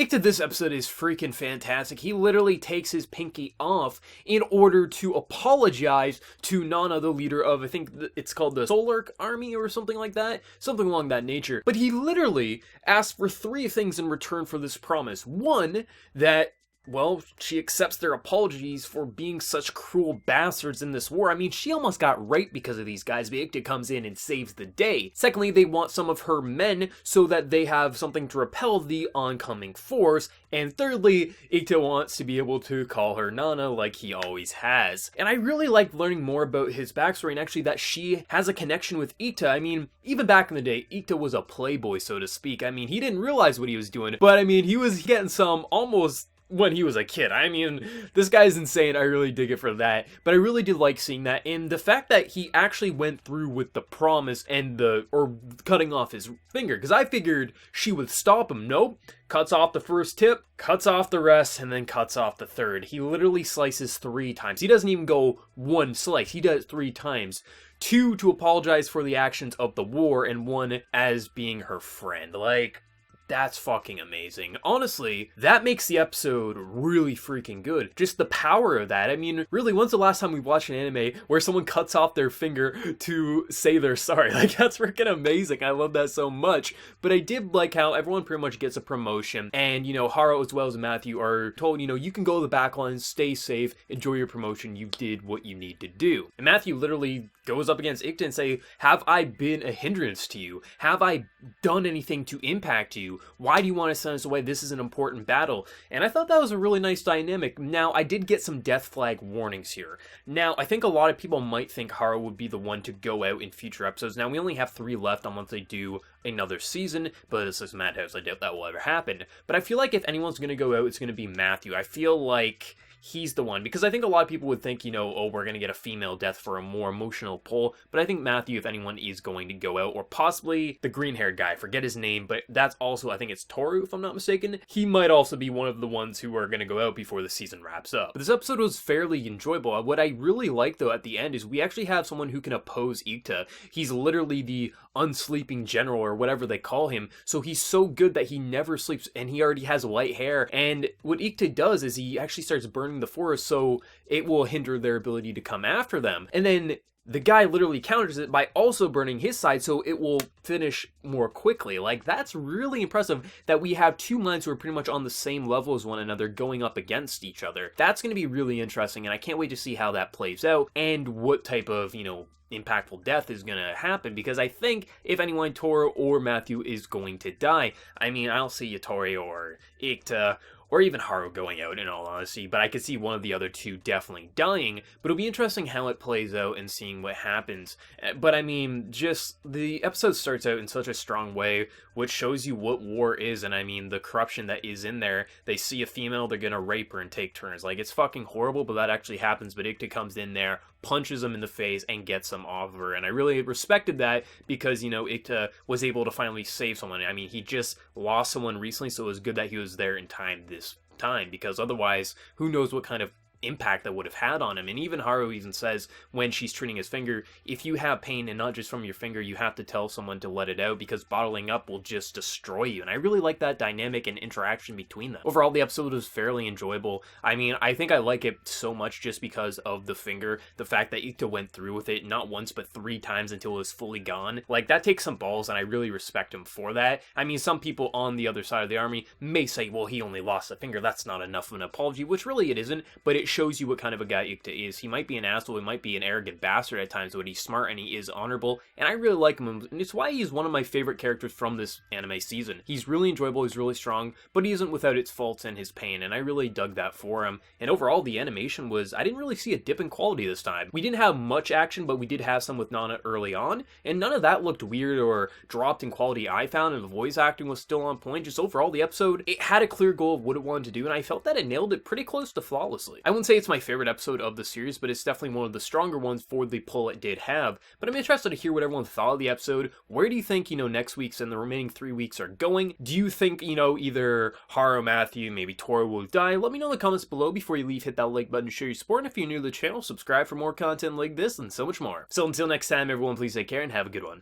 Ikta this episode is freaking fantastic. He literally takes his pinky off in order to apologize to Nana, the leader of, I think it's called the Solar Army or something like that. Something along that nature. But he literally asks for 3 things in return for this promise. One, that well, she accepts their apologies for being such cruel bastards in this war. I mean, she almost got raped because of these guys, but Ikta comes in and saves the day. Secondly, they want some of her men so that they have something to repel the oncoming force. And thirdly, Ikta wants to be able to call her Nana like he always has. And I really like learning more about his backstory and actually that she has a connection with Ikta. I mean, even back in the day, Ikta was a playboy, so to speak. I mean, he didn't realize what he was doing, but I mean, he was getting some almost when he was a kid. I mean, this guy's insane. I really dig it for that. But I really did like seeing that. And the fact that he actually went through with the promise and or cutting off his finger. Because I figured she would stop him. Nope. Cuts off the first tip, cuts off the rest, and then cuts off the third. He literally slices 3 times. He doesn't even go 1 slice. He does 3 times. 2 to apologize for the actions of the war, and 1 as being her friend. Like, that's fucking amazing. Honestly, that makes the episode really freaking good. Just the power of that. I mean, really, when's the last time we watched an anime where someone cuts off their finger to say they're sorry? Like, that's freaking amazing. I love that so much. But I did like how everyone pretty much gets a promotion. And, you know, Haro as well as Matthew are told, you know, you can go to the back lines, stay safe, enjoy your promotion. You did what you need to do. And Matthew literally goes up against Ikta and say, have I been a hindrance to you? Have I done anything to impact you? Why do you want to send us away? This is an important battle. And I thought that was a really nice dynamic. Now, I did get some death flag warnings here. Now, I think a lot of people might think Haro would be the one to go out in future episodes. Now, we only have 3 left unless they do another season, but this is Madhouse. I doubt that will ever happen. But I feel like if anyone's going to go out, it's going to be Matthew. I feel like he's the one, because I think a lot of people would think, you know, oh, we're going to get a female death for a more emotional pull, but I think Matthew, if anyone, is going to go out, or possibly the green-haired guy, I forget his name, but that's also, I think it's Toru, if I'm not mistaken. He might also be one of the ones who are going to go out before the season wraps up. But this episode was fairly enjoyable. What I really like, though, at the end is we actually have someone who can oppose Ikta. He's literally the unsleeping general, or whatever they call him, so he's so good that he never sleeps, and he already has white hair, and what Ikta does is he actually starts burning the forest, so it will hinder their ability to come after them. And then the guy literally counters it by also burning his side, so it will finish more quickly. Like, that's really impressive that we have 2 minds who are pretty much on the same level as one another going up against each other. That's going to be really interesting, and I can't wait to see how that plays out and what type of, you know, impactful death is going to happen, because I think if anyone, Toru or Matthew is going to die. I mean, I don't see Yatori or Ikta or even Haru going out, in all honesty, but I could see one of the other 2 definitely dying. But it'll be interesting how it plays out and seeing what happens. But I mean, just the episode starts out in such a strong way, which shows you what war is, and I mean, the corruption that is in there. They see a female, they're gonna rape her and take turns. Like, it's fucking horrible, but that actually happens. But Ikta comes in there, punches him in the face, and gets them off of her. And I really respected that because, you know, Ikta was able to finally save someone. I mean, he just lost someone recently, so it was good that he was there in time this time, because otherwise, who knows what kind of impact that would have had on him. And even Haru even says when she's treating his finger, if you have pain and not just from your finger, you have to tell someone to let it out, because bottling up will just destroy you. And I really like that dynamic and interaction between them. Overall, the episode was fairly enjoyable. I mean, I think I like it so much just because of the finger, the fact that Ikta went through with it not once but 3 times until it was fully gone. Like, that takes some balls, and I really respect him for that. I mean, some people on the other side of the army may say, well, he only lost a finger, that's not enough of an apology, which really it isn't, but it shows you what kind of a guy Ikta is. He might be an asshole, he might be an arrogant bastard at times, but he's smart and he is honorable, and I really like him, and it's why he's one of my favorite characters from this anime season. He's really enjoyable, he's really strong, but he isn't without its faults and his pain, and I really dug that for him. And overall, the animation was, I didn't really see a dip in quality this time. We didn't have much action, but we did have some with Nana early on, and none of that looked weird or dropped in quality, I found, and the voice acting was still on point. Just overall, the episode, it had a clear goal of what it wanted to do, and I felt that it nailed it pretty close to flawlessly. I wouldn't say it's my favorite episode of the series, but it's definitely one of the stronger ones for the pull it did have. But I'm interested to hear what everyone thought of the episode. Where do you think, you know, next week's and the remaining 3 weeks are going? Do you think, you know, either Haru, Matthew, maybe Toru will die? Let me know in the comments below. Before you leave, hit that like button to show your support, and if you're new to the channel, subscribe for more content like this and so much more. So until next time, everyone, please take care and have a good one.